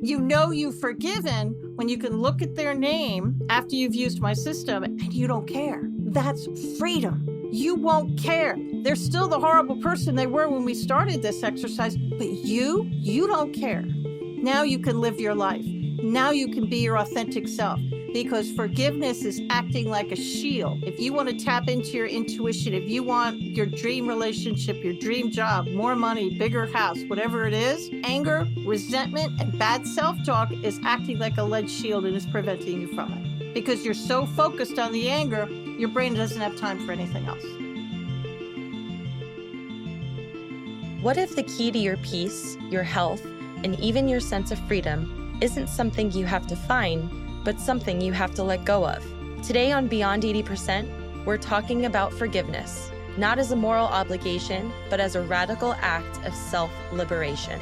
You know you've forgiven when you can look at their name after you've used my system and you don't care. That's freedom. You won't care. They're still the horrible person they were when we started this exercise, but you don't care. Now you can live your life. Now you can be your authentic self, because forgiveness is acting like a shield. If you want to tap into your intuition, if you want your dream relationship, your dream job, more money, bigger house, whatever it is, anger, resentment, and bad self-talk is acting like a lead shield and is preventing you from it. Because you're so focused on the anger, your brain doesn't have time for anything else. What if the key to your peace, your health, and even your sense of freedom isn't something you have to find, but something you have to let go of? Today on Beyond 80%, we're talking about forgiveness, not as a moral obligation, but as a radical act of self-liberation.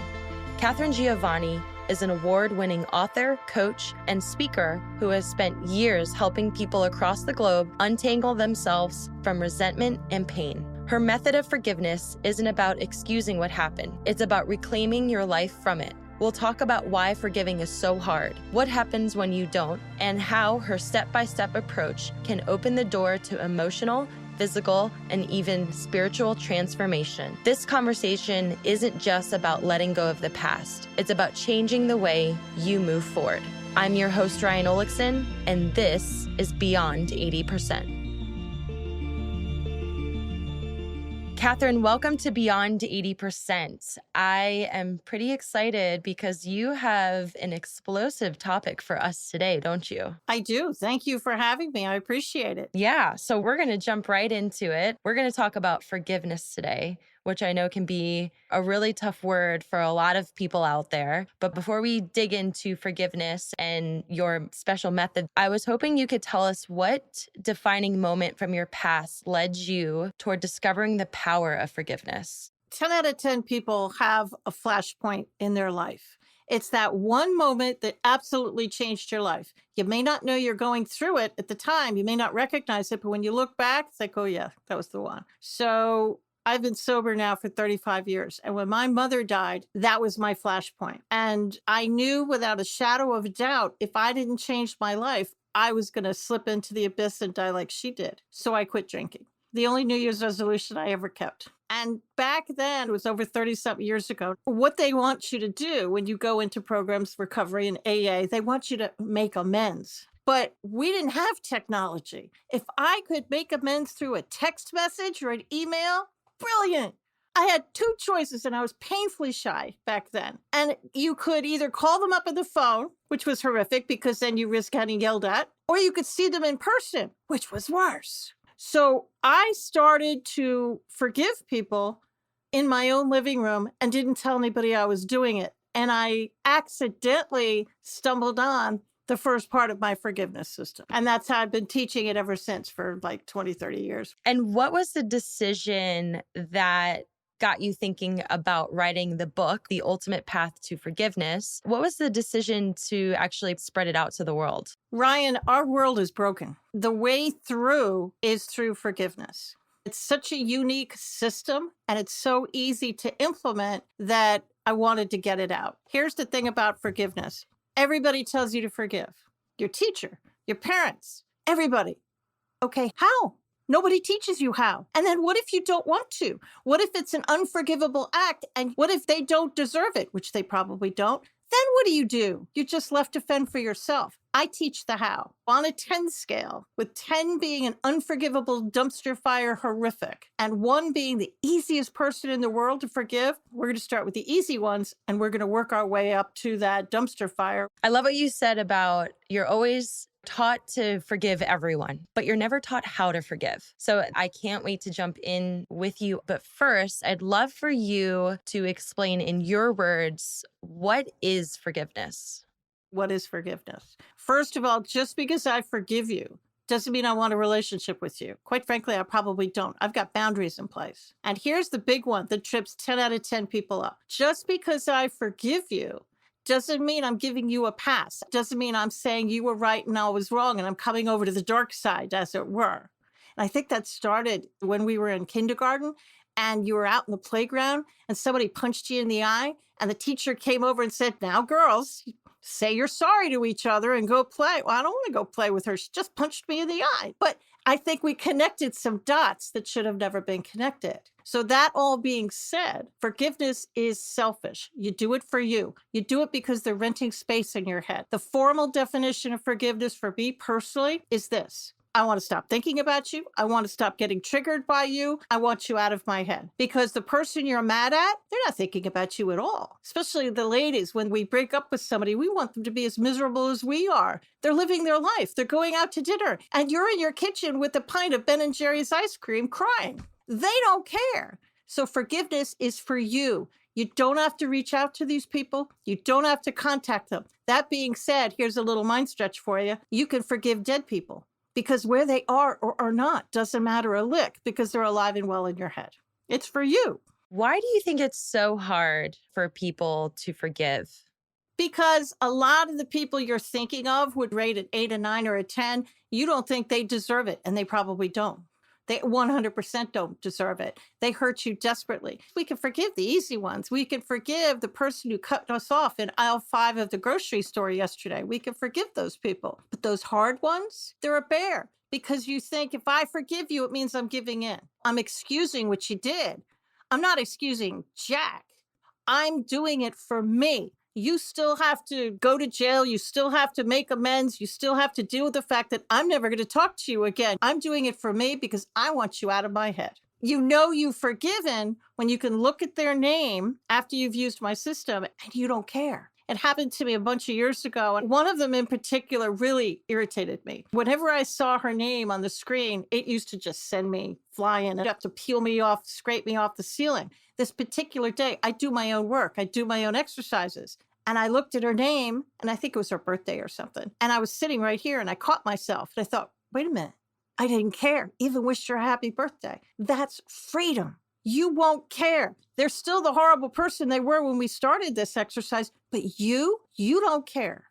Catherine Giovanni is an award-winning author, coach, and speaker who has spent years helping people across the globe untangle themselves from resentment and pain. Her method of forgiveness isn't about excusing what happened. It's about reclaiming your life from it. We'll talk about why forgiving is so hard, what happens when you don't, and how her step-by-step approach can open the door to emotional, physical, and even spiritual transformation. This conversation isn't just about letting go of the past. It's about changing the way you move forward. I'm your host, Ryan Olexson, and this is Beyond 80%. Catherine, welcome to Beyond 80%. I am pretty excited because you have an explosive topic for us today, don't you? I do. Thank you for having me. I appreciate it. Yeah, so we're going to jump right into it. We're going to talk about forgiveness today, which I know can be a really tough word for a lot of people out there. But before we dig into forgiveness and your special method, I was hoping you could tell us what defining moment from your past led you toward discovering the power of forgiveness. 10 out of 10 people have a flashpoint in their life. It's that one moment that absolutely changed your life. You may not know you're going through it at the time. You may not recognize it, but when you look back, it's like, oh yeah, that was the one. So I've been sober now for 35 years. And when my mother died, that was my flashpoint. And I knew without a shadow of a doubt, if I didn't change my life, I was going to slip into the abyss and die like she did. So I quit drinking. The only New Year's resolution I ever kept. And back then, it was over 30-something years ago, what they want you to do when you go into programs, recovery and AA, they want you to make amends. But we didn't have technology. If I could make amends through a text message or an email, brilliant. I had two choices and I was painfully shy back then. And you could either call them up on the phone, which was horrific because then you risk getting yelled at, or you could see them in person, which was worse. So I started to forgive people in my own living room and didn't tell anybody I was doing it. And I accidentally stumbled on the first part of my forgiveness system. And that's how I've been teaching it ever since for like 20, 30 years. And what was the decision that got you thinking about writing the book, The Ultimate Path to Forgiveness? What was the decision to actually spread it out to the world? Ryan, our world is broken. The way through is through forgiveness. It's such a unique system and it's so easy to implement that I wanted to get it out. Here's the thing about forgiveness. Everybody tells you to forgive. Your teacher, your parents, everybody. Okay, how? Nobody teaches you how. And then what if you don't want to? What if it's an unforgivable act? And what if they don't deserve it, which they probably don't? Then what do? You're just left to fend for yourself. I teach the how on a 10 scale, with 10 being an unforgivable dumpster fire horrific, and 1 being the easiest person in the world to forgive. We're going to start with the easy ones, and we're going to work our way up to that dumpster fire. I love what you said about you're always taught to forgive everyone, but you're never taught how to forgive. So I can't wait to jump in with you. But first, I'd love for you to explain in your words, what is forgiveness? What is forgiveness? First of all, just because I forgive you doesn't mean I want a relationship with you. Quite frankly, I probably don't. I've got boundaries in place. And here's the big one that trips 10 out of 10 people up. Just because I forgive you doesn't mean I'm giving you a pass. Doesn't mean I'm saying you were right and I was wrong and I'm coming over to the dark side, as it were. And I think that started when we were in kindergarten and you were out in the playground and somebody punched you in the eye and the teacher came over and said, now girls, Say you're sorry to each other and go play. Well, I don't want to go play with her. She just punched me in the eye. But I think we connected some dots that should have never been connected. So, that all being said, forgiveness is selfish. You do it for you. You do it because they're renting space in your head. The formal definition of forgiveness for me personally is this: I want to stop thinking about you. I want to stop getting triggered by you. I want you out of my head. Because the person you're mad at, they're not thinking about you at all. Especially the ladies, when we break up with somebody, we want them to be as miserable as we are. They're living their life. They're going out to dinner. And you're in your kitchen with a pint of Ben & Jerry's ice cream crying. They don't care. So forgiveness is for you. You don't have to reach out to these people. You don't have to contact them. That being said, here's a little mind stretch for you. You can forgive dead people. Because where they are or are not doesn't matter a lick, because they're alive and well in your head. It's for you. Why do you think it's so hard for people to forgive? Because a lot of the people you're thinking of would rate an 8, a 9, or a 10. You don't think they deserve it, and they probably don't. They 100% don't deserve it. They hurt you desperately. We can forgive the easy ones. We can forgive the person who cut us off in aisle 5 of the grocery store yesterday. We can forgive those people. But those hard ones, they're a bear. Because you think, if I forgive you, it means I'm giving in. I'm excusing what you did. I'm not excusing Jack. I'm doing it for me. You still have to go to jail. You still have to make amends. You still have to deal with the fact that I'm never going to talk to you again. I'm doing it for me because I want you out of my head. You know you've forgiven when you can look at their name after you've used my system and you don't care. It happened to me a bunch of years ago, and one of them in particular really irritated me. Whenever I saw her name on the screen, it used to just send me flying. It'd have to peel me off, scrape me off the ceiling. This particular day, I do my own work. I do my own exercises. And I looked at her name, and I think it was her birthday or something. And I was sitting right here, and I caught myself. And I thought, wait a minute. I didn't care. Even wished her a happy birthday. That's freedom. You won't care. They're still the horrible person they were when we started this exercise, but you don't care.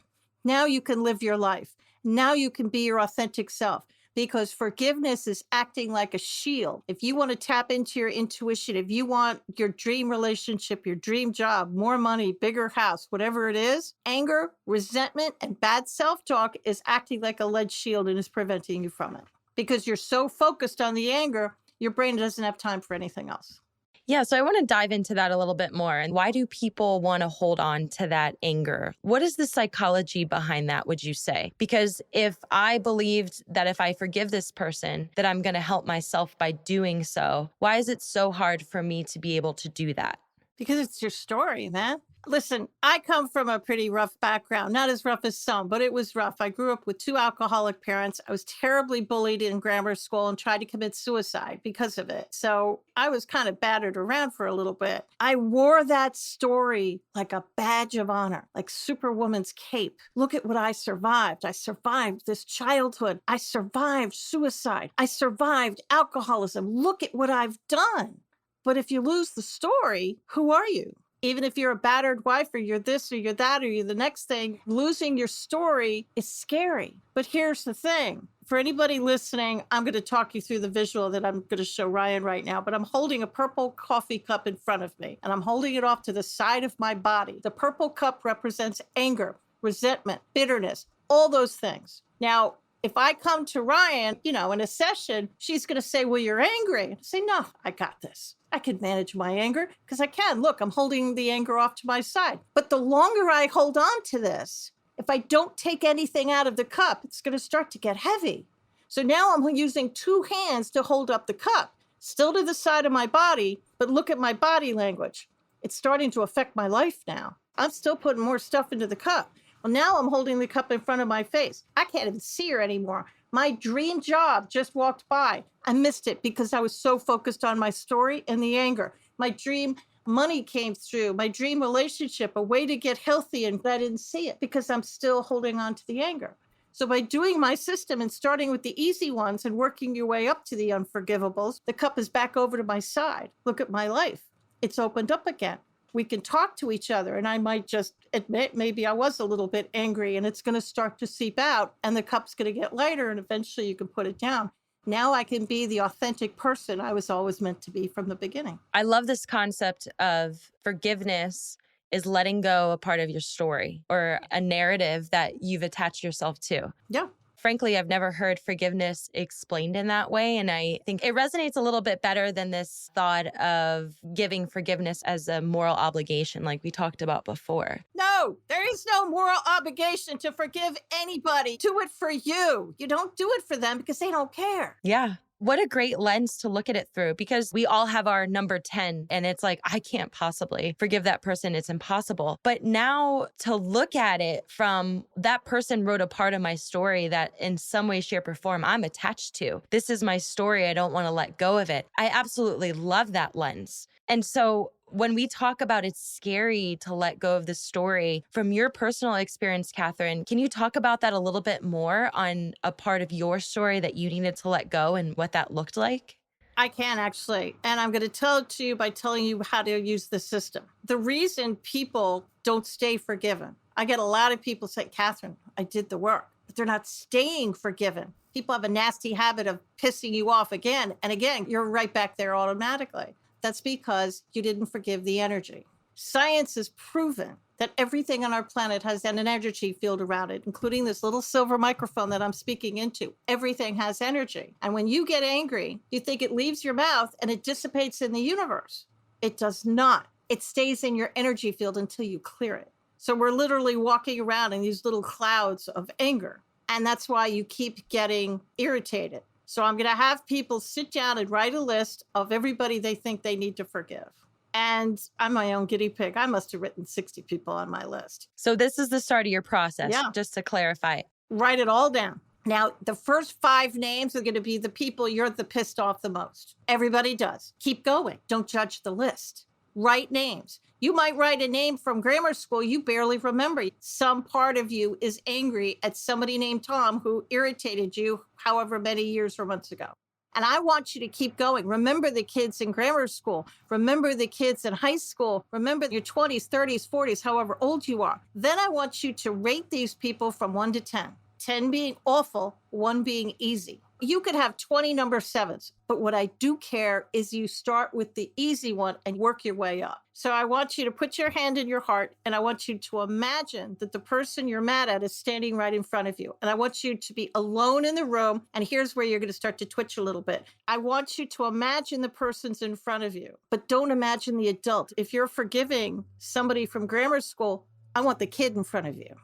Now you can live your life. Now you can be your authentic self, because forgiveness is acting like a shield. If you want to tap into your intuition, if you want your dream relationship, your dream job, more money, bigger house, whatever it is, anger, resentment, and bad self-talk is acting like a lead shield and is preventing you from it. Because you're so focused on the anger, your brain doesn't have time for anything else. Yeah, so I want to dive into that a little bit more. And why do people want to hold on to that anger? What is the psychology behind that, would you say? Because if I believed that if I forgive this person, that I'm going to help myself by doing so, why is it so hard for me to be able to do that? Because it's your story, man. Listen, I come from a pretty rough background, not as rough as some, but it was rough. I grew up with 2 alcoholic parents. I was terribly bullied in grammar school and tried to commit suicide because of it. So I was kind of battered around for a little bit. I wore that story like a badge of honor, like Superwoman's cape. Look at what I survived. I survived this childhood. I survived suicide. I survived alcoholism. Look at what I've done. But if you lose the story, who are you? Even if you're a battered wife, or you're this or you're that or you're the next thing, losing your story is scary. But here's the thing. For anybody listening, I'm going to talk you through the visual that I'm going to show Ryan right now, but I'm holding a purple coffee cup in front of me, and I'm holding it off to the side of my body. The purple cup represents anger, resentment, bitterness, all those things. Now, if I come to Ryan, in a session, she's going to say, well, you're angry. And I say, no, I got this. I can manage my anger because I can. Look, I'm holding the anger off to my side. But the longer I hold on to this, if I don't take anything out of the cup, it's going to start to get heavy. So now I'm using 2 hands to hold up the cup, still to the side of my body, but look at my body language. It's starting to affect my life now. I'm still putting more stuff into the cup. Well, now I'm holding the cup in front of my face. I can't even see her anymore. My dream job just walked by. I missed it because I was so focused on my story and the anger. My dream money came through. My dream relationship, a way to get healthy, and I didn't see it because I'm still holding on to the anger. So by doing my system and starting with the easy ones and working your way up to the unforgivables, the cup is back over to my side. Look at my life. It's opened up again. We can talk to each other, and I might just admit maybe I was a little bit angry, and it's going to start to seep out, and the cup's going to get lighter, and eventually you can put it down. Now I can be the authentic person I was always meant to be from the beginning. I love this concept of forgiveness is letting go a part of your story or a narrative that you've attached yourself to. Yeah. Frankly, I've never heard forgiveness explained in that way. And I think it resonates a little bit better than this thought of giving forgiveness as a moral obligation, like we talked about before. No, there is no moral obligation to forgive anybody. Do it for you. You don't do it for them because they don't care. Yeah. What a great lens to look at it through, because we all have our number 10 and it's like, I can't possibly forgive that person. It's impossible. But now to look at it from that person wrote a part of my story that in some way, shape, or form I'm attached to. This is my story. I don't want to let go of it. I absolutely love that lens. And so when we talk about it's scary to let go of the story, from your personal experience, Catherine, can you talk about that a little bit more on a part of your story that you needed to let go and what that looked like? I can actually. And I'm going to tell it to you by telling you how to use the system. The reason people don't stay forgiven, I get a lot of people say, Catherine, I did the work, but they're not staying forgiven. People have a nasty habit of pissing you off again and again. You're right back there automatically. That's because you didn't forgive the energy. Science has proven that everything on our planet has an energy field around it, including this little silver microphone that I'm speaking into. Everything has energy. And when you get angry, you think it leaves your mouth and it dissipates in the universe. It does not. It stays in your energy field until you clear it. So we're literally walking around in these little clouds of anger. And that's why you keep getting irritated. So I'm going to have people sit down and write a list of everybody they think they need to forgive. And I'm my own guinea pig. I must have written 60 people on my list. So this is the start of your process, Yeah. just to clarify. Write it all down. Now, the first 5 names are going to be the people you're the pissed off the most. Everybody does. Keep going. Don't judge the list. Write names. You might write a name from grammar school you barely remember. Some part of you is angry at somebody named Tom who irritated you however many years or months ago. And I want you to keep going. Remember the kids in grammar school. Remember the kids in high school. Remember your 20s, 30s, 40s, however old you are. Then I want you to rate these people from 1 to 10. 10 being awful, 1 being easy. You could have 20 number 7s, but what I do care is you start with the easy one and work your way up. So I want you to put your hand in your heart, and I want you to imagine that the person you're mad at is standing right in front of you. And I want you to be alone in the room, and here's where you're going to start to twitch a little bit. I want you to imagine the person's in front of you, but don't imagine the adult. If you're forgiving somebody from grammar school, I want the kid in front of you,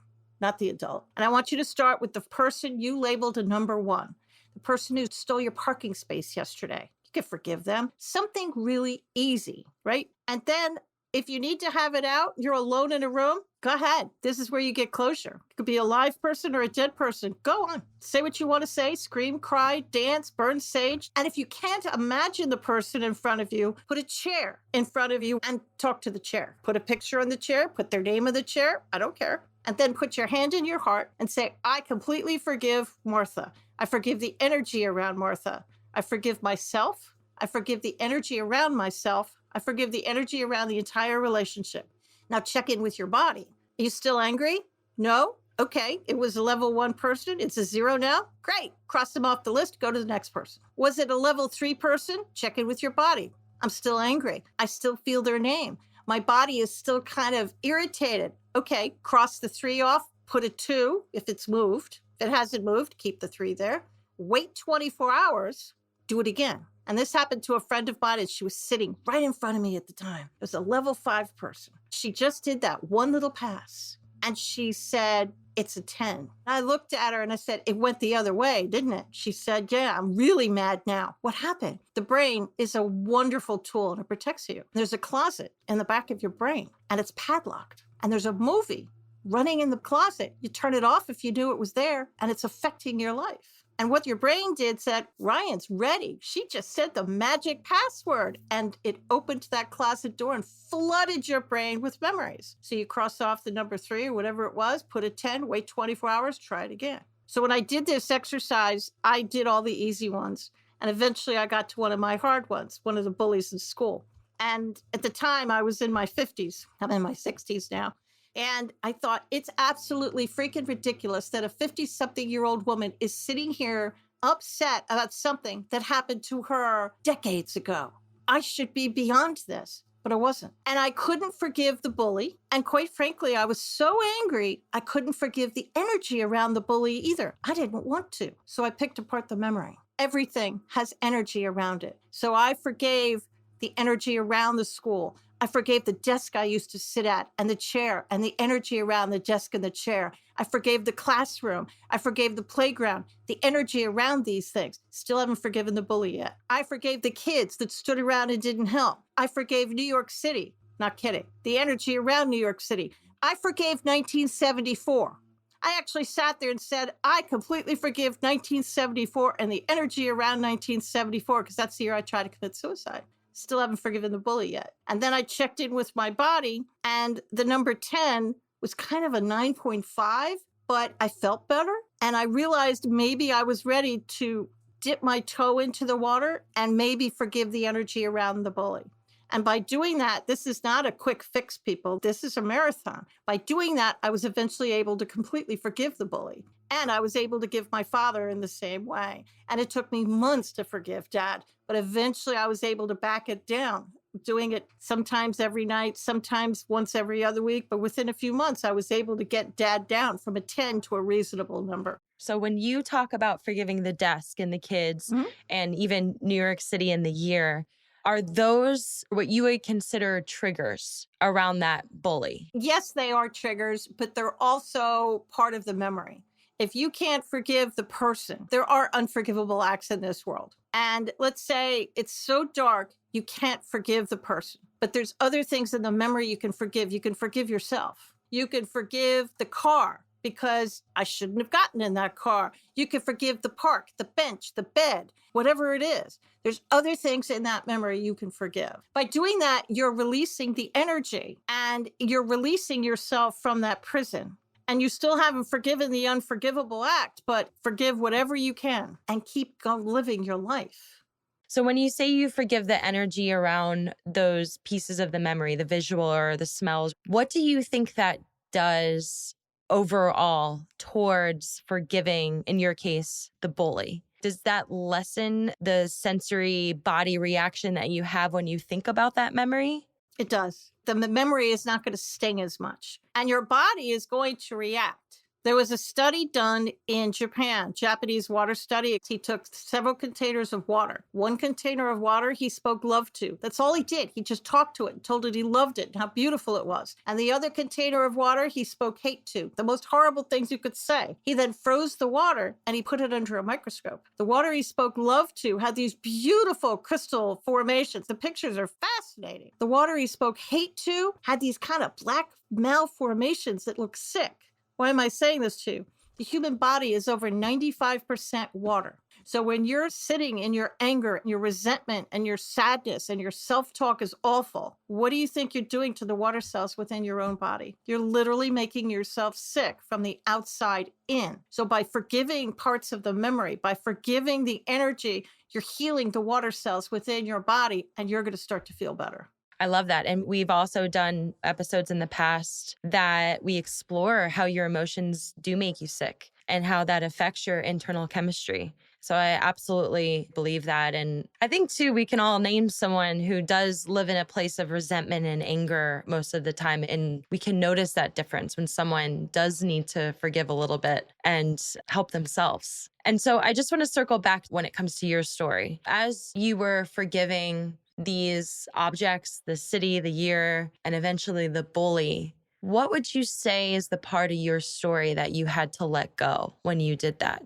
not the adult. And I want you to start with the person you labeled a number 1. The person who stole your parking space yesterday. You can forgive them. Something really easy, right? And then if you need to have it out, you're alone in a room, go ahead. This is where you get closure. It could be a live person or a dead person. Go on. Say what you want to say. Scream, cry, dance, burn sage. And if you can't imagine the person in front of you, put a chair in front of you and talk to the chair. Put a picture on the chair. Put their name on the chair. I don't care. And then put your hand in your heart and say, I completely forgive Martha. I forgive the energy around Martha. I forgive myself. I forgive the energy around myself. I forgive the energy around the entire relationship. Now check in with your body. Are you still angry? No? Okay. It was a level 1 person. It's a 0 now. Great. Cross them off the list. Go to the next person. Was it a level 3 person? Check in with your body. I'm still angry. I still feel their name. My body is still kind of irritated. Okay. Cross the 3 off. Put a 2 if it's moved. If it hasn't moved, keep the 3 there. Wait 24 hours, do it again. And this happened to a friend of mine, and she was sitting right in front of me at the time. It was a level 5 person. She just did that one little pass. And she said, it's a 10. I looked at her and I said, it went the other way, didn't it? She said, yeah, I'm really mad now. What happened? The brain is a wonderful tool and it protects you. There's a closet in the back of your brain and it's padlocked. And there's a movie running in the closet. You turn it off if you knew it was there, and it's affecting your life. And what your brain did said, Ryan's ready. She just said the magic password, and it opened that closet door and flooded your brain with memories. So you cross off the number 3 or whatever it was, put a 10, wait 24 hours, try it again. So when I did this exercise, I did all the easy ones. And eventually I got to one of my hard ones, one of the bullies in school. And at the time I was in my 50s. I'm in my 60s now. And I thought, it's absolutely freaking ridiculous that a 50-something-year-old woman is sitting here upset about something that happened to her decades ago. I should be beyond this. but I wasn't. And I couldn't forgive the bully. And quite frankly, I was so angry, I couldn't forgive the energy around the bully either. I didn't want to. So I picked apart the memory. Everything has energy around it. So I forgave the energy around the school. I forgave the desk I used to sit at and the chair and the energy around the desk and the chair. I forgave the classroom. I forgave the playground, the energy around these things. Still haven't forgiven the bully yet. I forgave the kids that stood around and didn't help. I forgave New York City. Not kidding. The energy around New York City. I forgave 1974. I actually sat there and said, I completely forgive 1974 and the energy around 1974, because that's the year I tried to commit suicide. Still haven't forgiven the bully yet. And then I checked in with my body, and the number 10 was kind of a 9.5, but I felt better. And I realized maybe I was ready to dip my toe into the water and maybe forgive the energy around the bully. And by doing that, this is not a quick fix, people. This is a marathon. By doing that, I was eventually able to completely forgive the bully. And I was able to give my father in the same way. And it took me months to forgive Dad, but eventually I was able to back it down, doing it sometimes every night, sometimes once every other week. But within a few months, I was able to get Dad down from a 10 to a reasonable number. So when you talk about forgiving the desk and the kids and even New York City and the year, are those what you would consider triggers around that bully? Yes, they are triggers, but they're also part of the memory. If you can't forgive the person, there are unforgivable acts in this world. And let's say it's so dark, you can't forgive the person. But there's other things in the memory you can forgive. You can forgive yourself. You can forgive the car because I shouldn't have gotten in that car. You can forgive the park, the bench, the bed, whatever it is. There's other things in that memory you can forgive. By doing that, you're releasing the energy and you're releasing yourself from that prison. And you still haven't forgiven the unforgivable act, but forgive whatever you can and keep living your life. So when you say you forgive the energy around those pieces of the memory, the visual or the smells, what do you think that does overall towards forgiving, in your case, the bully? Does that lessen the sensory body reaction that you have when you think about that memory? It does. The memory is not going to sting as much, and your body is going to react. There was a study done in Japan, Japanese water study. He took several containers of water. One container of water he spoke love to. That's all he did. He just talked to it and told it he loved it and how beautiful it was. And the other container of water he spoke hate to, the most horrible things you could say. He then froze the water and he put it under a microscope. The water he spoke love to had these beautiful crystal formations. The pictures are fascinating. The water he spoke hate to had these kind of black malformations that look sick. Why am I saying this to you? The human body is over 95% water. So when you're sitting in your anger and your resentment and your sadness and your self-talk is awful, what do you think you're doing to the water cells within your own body? You're literally making yourself sick from the outside in. So by forgiving parts of the memory, by forgiving the energy, you're healing the water cells within your body and you're going to start to feel better. I love that. And we've also done episodes in the past that we explore how your emotions do make you sick and how that affects your internal chemistry. So I absolutely believe that. And I think, too, we can all name someone who does live in a place of resentment and anger most of the time. And we can notice that difference when someone does need to forgive a little bit and help themselves. And so I just want to circle back when it comes to your story. As you were forgiving these objects, the city, the year, and eventually the bully, what would you say is the part of your story that you had to let go when you did that?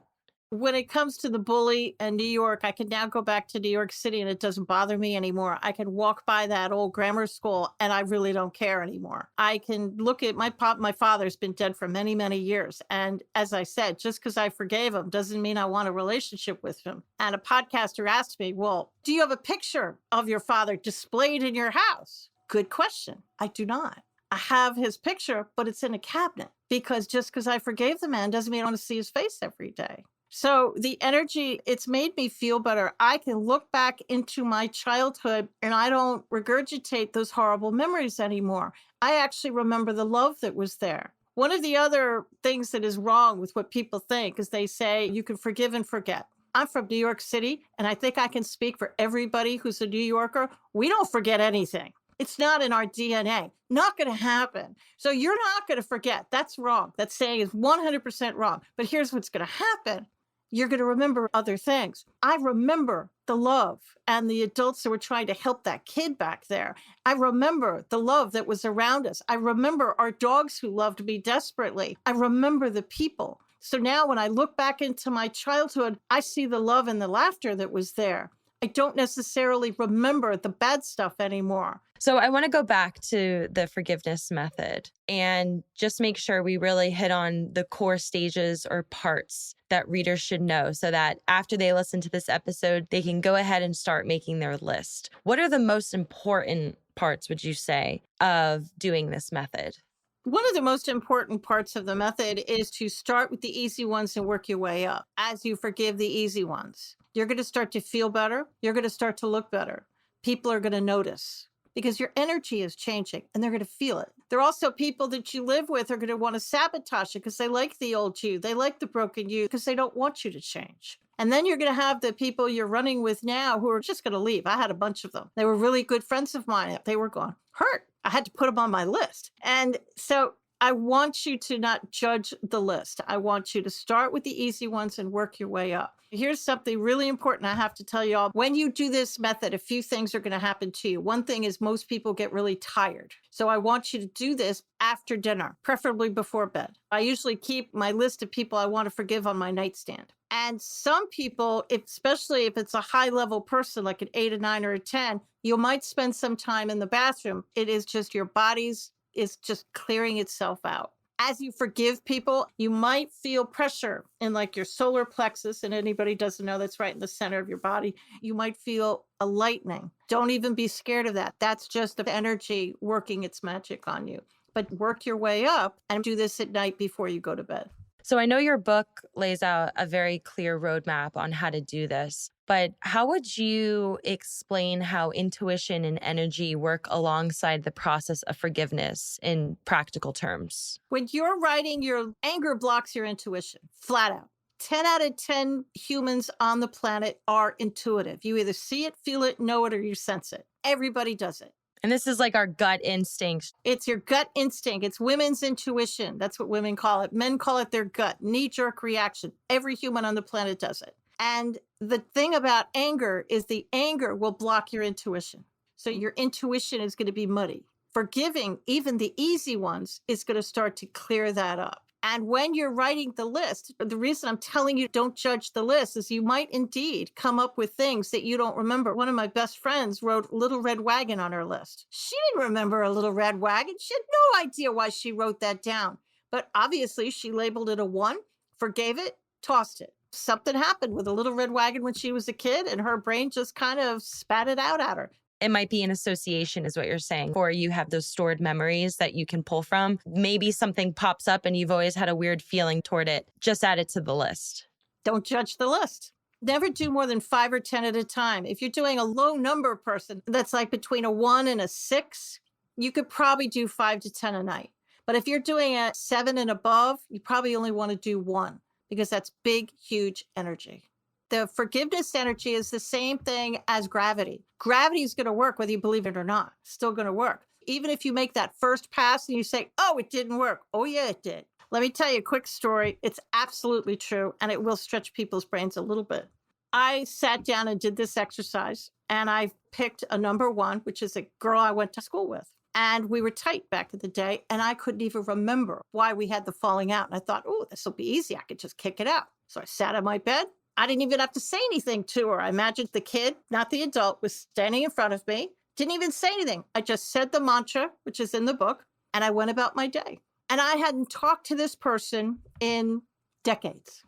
When it comes to the bully and New York, I can now go back to New York City and it doesn't bother me anymore. I can walk by that old grammar school and I really don't care anymore. I can look at my father's been dead for many, many years. And as I said, just because I forgave him doesn't mean I want a relationship with him. And a podcaster asked me, well, do you have a picture of your father displayed in your house? Good question. I do not. I have his picture, but it's in a cabinet because just because I forgave the man doesn't mean I want to see his face every day. So the energy, it's made me feel better. I can look back into my childhood and I don't regurgitate those horrible memories anymore. I actually remember the love that was there. One of the other things that is wrong with what people think is they say you can forgive and forget. I'm from New York City, and I think I can speak for everybody who's a New Yorker. We don't forget anything. It's not in our DNA. Not going to happen. So you're not going to forget. That's wrong. That saying is 100% wrong. But here's what's going to happen. You're going to remember other things. I remember the love and the adults that were trying to help that kid back there. I remember the love that was around us. I remember our dogs who loved me desperately. I remember the people. So now when I look back into my childhood, I see the love and the laughter that was there. I don't necessarily remember the bad stuff anymore. So I want to go back to the forgiveness method and just make sure we really hit on the core stages or parts that readers should know so that after they listen to this episode, they can go ahead and start making their list. What are the most important parts, would you say, of doing this method? One of the most important parts of the method is to start with the easy ones and work your way up. As you forgive the easy ones, you're going to start to feel better. You're going to start to look better. People are going to notice because your energy is changing and they're going to feel it. There are also people that you live with are going to want to sabotage it because they like the old you. They like the broken you because they don't want you to change. And then you're going to have the people you're running with now who are just going to leave. I had a bunch of them. They were really good friends of mine. They were gone. Hurt. I had to put them on my list. And so I want you to not judge the list. I want you to start with the easy ones and work your way up. Here's something really important I have to tell you all. When you do this method, a few things are going to happen to you. One thing is most people get really tired. So I want you to do this after dinner, preferably before bed. I usually keep my list of people I want to forgive on my nightstand. And some people, especially if it's a high level person, like an 8, a 9, or a 10, you might spend some time in the bathroom. It is just your body's is just clearing itself out. As you forgive people, you might feel pressure in like your solar plexus, and anybody doesn't know that's right in the center of your body. You might feel a lightening. Don't even be scared of that. That's just the energy working its magic on you. But work your way up and do this at night before you go to bed. So I know your book lays out a very clear roadmap on how to do this, but how would you explain how intuition and energy work alongside the process of forgiveness in practical terms? When you're writing, your anger blocks your intuition, flat out. 10 out of 10 humans on the planet are intuitive. You either see it, feel it, know it, or you sense it. Everybody does it. And this is like our gut instinct. It's your gut instinct. It's women's intuition. That's what women call it. Men call it their gut, knee-jerk reaction. Every human on the planet does it. And the thing about anger is the anger will block your intuition. So your intuition is going to be muddy. Forgiving, even the easy ones, is going to start to clear that up. And when you're writing the list, the reason I'm telling you don't judge the list is you might indeed come up with things that you don't remember. One of my best friends wrote Little Red Wagon on her list. She didn't remember a little red wagon. She had no idea why she wrote that down. But obviously she labeled it a 1, forgave it, tossed it. Something happened with a little red wagon when she was a kid and her brain just kind of spat it out at her. It might be an association is what you're saying, or you have those stored memories that you can pull from. Maybe something pops up and you've always had a weird feeling toward it. Just add it to the list. Don't judge the list. Never do more than 5 or 10 at a time. If you're doing a low number person, that's like between a 1 and a 6, you could probably do 5 to 10 a night. But if you're doing a 7 and above, you probably only want to do 1 because that's big, huge energy. The forgiveness energy is the same thing as gravity. Gravity is going to work whether you believe it or not. It's still going to work. Even if you make that first pass and you say, oh, it didn't work. Oh, yeah, it did. Let me tell you a quick story. It's absolutely true, and it will stretch people's brains a little bit. I sat down and did this exercise, and I picked a number 1, which is a girl I went to school with. And we were tight back in the day, and I couldn't even remember why we had the falling out. And I thought, oh, this will be easy. I could just kick it out. So I sat on my bed. I didn't even have to say anything to her. I imagined the kid, not the adult, was standing in front of me. Didn't even say anything. I just said the mantra, which is in the book, and I went about my day. And I hadn't talked to this person in decades.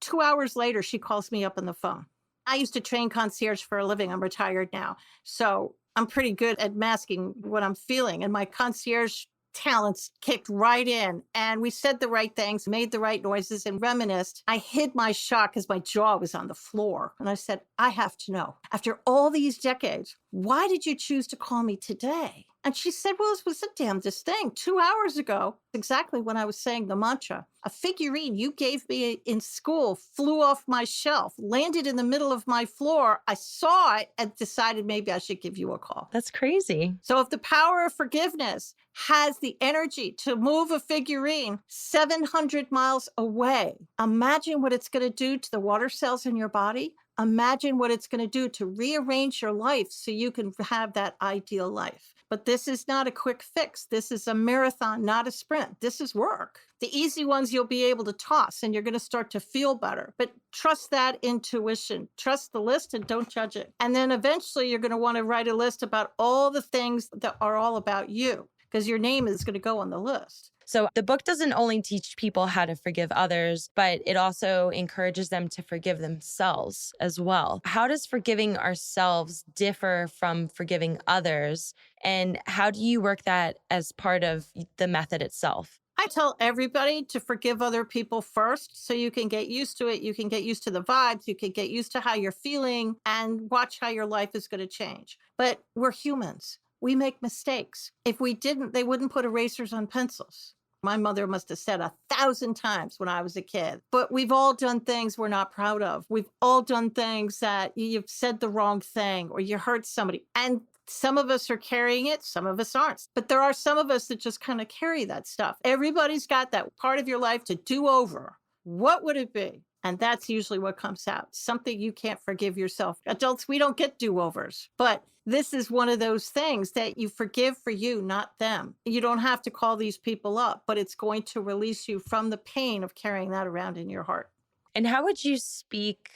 2 hours later, she calls me up on the phone. I used to train concierge for a living. I'm retired now. So I'm pretty good at masking what I'm feeling. And my concierge talents kicked right in. And we said the right things, made the right noises, and reminisced. I hid my shock because my jaw was on the floor. And I said, I have to know, after all these decades, why did you choose to call me today? And she said, well, this was the damnedest thing. 2 hours ago, exactly when I was saying the mantra, a figurine you gave me in school flew off my shelf, landed in the middle of my floor. I saw it and decided maybe I should give you a call. That's crazy. So if the power of forgiveness has the energy to move a figurine 700 miles away, imagine what it's going to do to the water cells in your body. Imagine what it's going to do to rearrange your life so you can have that ideal life. But this is not a quick fix. This is a marathon, not a sprint. This is work. The easy ones you'll be able to toss and you're going to start to feel better. But trust that intuition. Trust the list and don't judge it. And then eventually you're going to want to write a list about all the things that are all about you, because your name is going to go on the list. So the book doesn't only teach people how to forgive others, but it also encourages them to forgive themselves as well. How does forgiving ourselves differ from forgiving others? And how do you work that as part of the method itself? I tell everybody to forgive other people first so you can get used to it. You can get used to the vibes. You can get used to how you're feeling and watch how your life is going to change. But we're humans. We make mistakes. If we didn't, they wouldn't put erasers on pencils. My mother must have said 1,000 times when I was a kid. But we've all done things we're not proud of. We've all done things that you've said the wrong thing or you hurt somebody. And some of us are carrying it, some of us aren't. But there are some of us that just kind of carry that stuff. Everybody's got that part of your life to do over. What would it be? And that's usually what comes out. Something you can't forgive yourself. Adults, we don't get do-overs. But this is one of those things that you forgive for you, not them. You don't have to call these people up, but it's going to release you from the pain of carrying that around in your heart. And how would you speak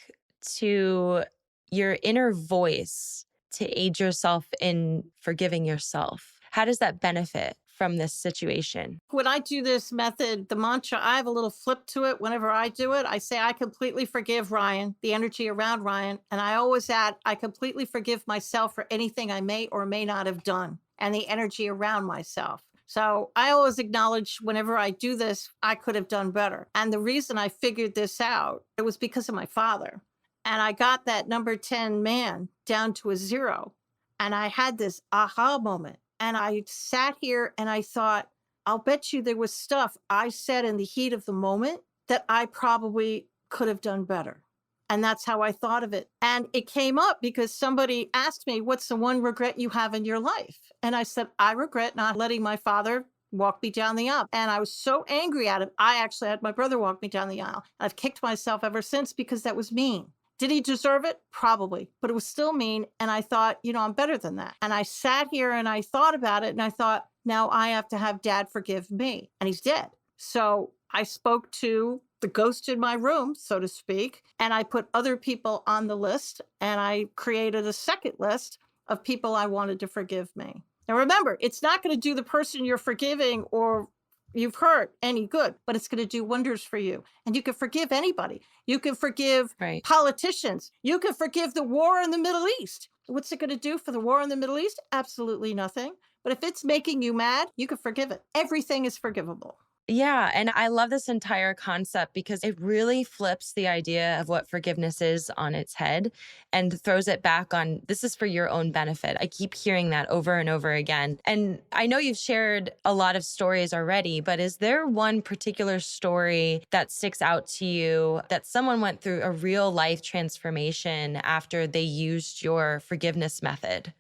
to your inner voice to aid yourself in forgiving yourself? How does that benefit from this situation? When I do this method, the mantra, I have a little flip to it. Whenever I do it, I say, I completely forgive Ryan, the energy around Ryan. And I always add, I completely forgive myself for anything I may or may not have done and the energy around myself. So I always acknowledge whenever I do this, I could have done better. And the reason I figured this out, it was because of my father. And I got that number 10 man down to a 0. And I had this aha moment. And I sat here and I thought, I'll bet you there was stuff I said in the heat of the moment that I probably could have done better. And that's how I thought of it. And it came up because somebody asked me, what's the one regret you have in your life? And I said, I regret not letting my father walk me down the aisle. And I was so angry at him. I actually had my brother walk me down the aisle. I've kicked myself ever since because that was mean. Did he deserve it? Probably, but it was still mean. And I thought, I'm better than that. And I sat here and I thought about it and I thought, now I have to have Dad forgive me. And he's dead. So I spoke to the ghost in my room, so to speak, and I put other people on the list and I created a second list of people I wanted to forgive me. Now remember, it's not going to do the person you're forgiving or you've hurt any good, but it's going to do wonders for you. And you can forgive anybody. You can forgive politicians. You can forgive the war in the Middle East. What's it going to do for the war in the Middle East? Absolutely nothing. But if it's making you mad, you can forgive it. Everything is forgivable. Yeah. And I love this entire concept because it really flips the idea of what forgiveness is on its head and throws it back on this is for your own benefit. I keep hearing that over and over again. And I know you've shared a lot of stories already, but is there one particular story that sticks out to you that someone went through a real life transformation after they used your forgiveness method?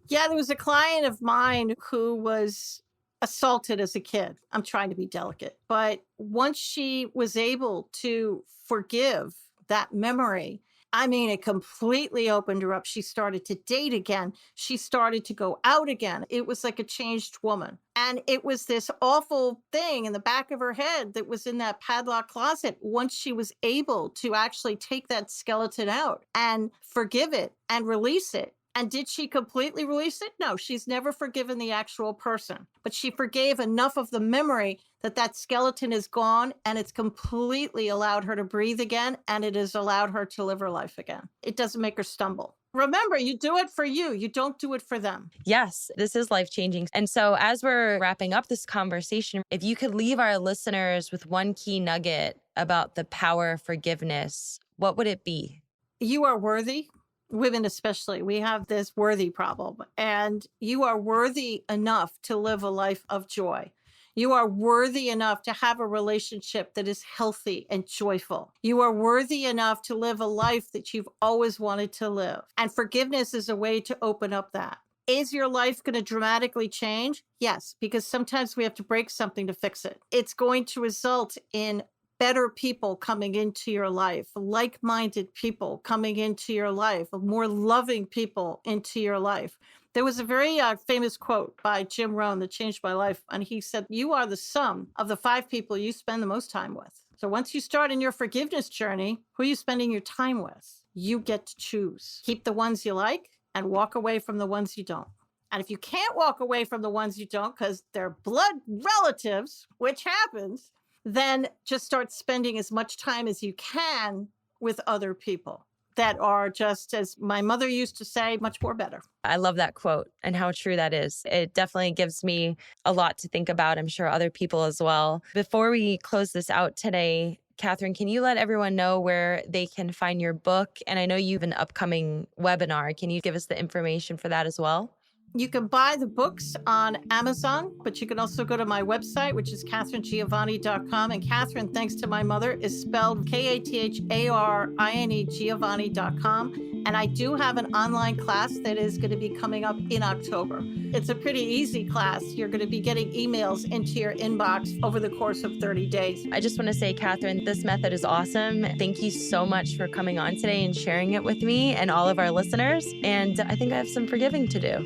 Yeah, there was a client of mine who was assaulted as a kid. I'm trying to be delicate. But once she was able to forgive that memory, I mean, it completely opened her up. She started to date again. She started to go out again. It was like a changed woman. And it was this awful thing in the back of her head that was in that padlock closet. Once she was able to actually take that skeleton out and forgive it and release it. And did she completely release it? No, she's never forgiven the actual person, but she forgave enough of the memory that that skeleton is gone and it's completely allowed her to breathe again. And it has allowed her to live her life again. It doesn't make her stumble. Remember, you do it for you. You don't do it for them. Yes, this is life-changing. And so as we're wrapping up this conversation, if you could leave our listeners with one key nugget about the power of forgiveness, what would it be? You are worthy. women especially, we have this worthy problem, and you are worthy enough to live a life of joy. You are worthy enough to have a relationship that is healthy and joyful. You are worthy enough to live a life that you've always wanted to live. And forgiveness is a way to open up that. Is your life going to dramatically change? Yes, because sometimes we have to break something to fix it. It's going to result in better people coming into your life, like-minded people coming into your life, more loving people into your life. There was a very famous quote by Jim Rohn that changed my life. And he said, you are the sum of the 5 people you spend the most time with. So once you start in your forgiveness journey, who are you spending your time with? You get to choose. Keep the ones you like and walk away from the ones you don't. And if you can't walk away from the ones you don't because they're blood relatives, which happens, then just start spending as much time as you can with other people that are just, as my mother used to say, much more better. I love that quote and how true that is. It definitely gives me a lot to think about. I'm sure other people as well. Before we close this out today, Catherine, can you let everyone know where they can find your book? And I know you have an upcoming webinar. Can you give us the information for that as well? You can buy the books on Amazon, but you can also go to my website, which is CatherineGiovanni.com. And Catherine, thanks to my mother, is spelled Katharine, Giovanni.com. And I do have an online class that is going to be coming up in October. It's a pretty easy class. You're going to be getting emails into your inbox over the course of 30 days. I just want to say, Catherine, this method is awesome. Thank you so much for coming on today and sharing it with me and all of our listeners. And I think I have some forgiving to do.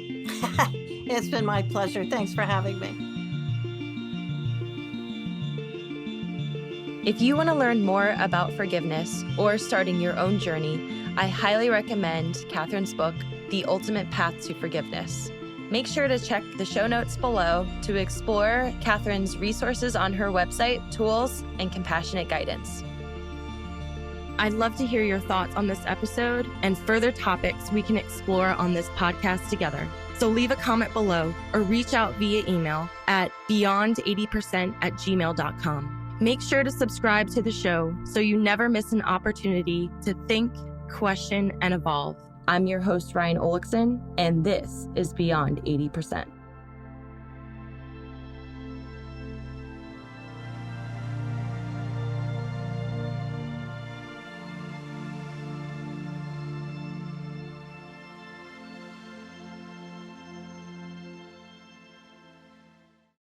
It's been my pleasure. Thanks for having me. If you want to learn more about forgiveness or starting your own journey, I highly recommend Catherine's book, The Ultimate Path to Forgiveness. Make sure to check the show notes below to explore Catherine's resources on her website, tools, and compassionate guidance. I'd love to hear your thoughts on this episode and further topics we can explore on this podcast together. So leave a comment below or reach out via email at beyond80%@gmail.com. Make sure to subscribe to the show so you never miss an opportunity to think, question, and evolve. I'm your host, Ryan Olexson, and this is Beyond 80%.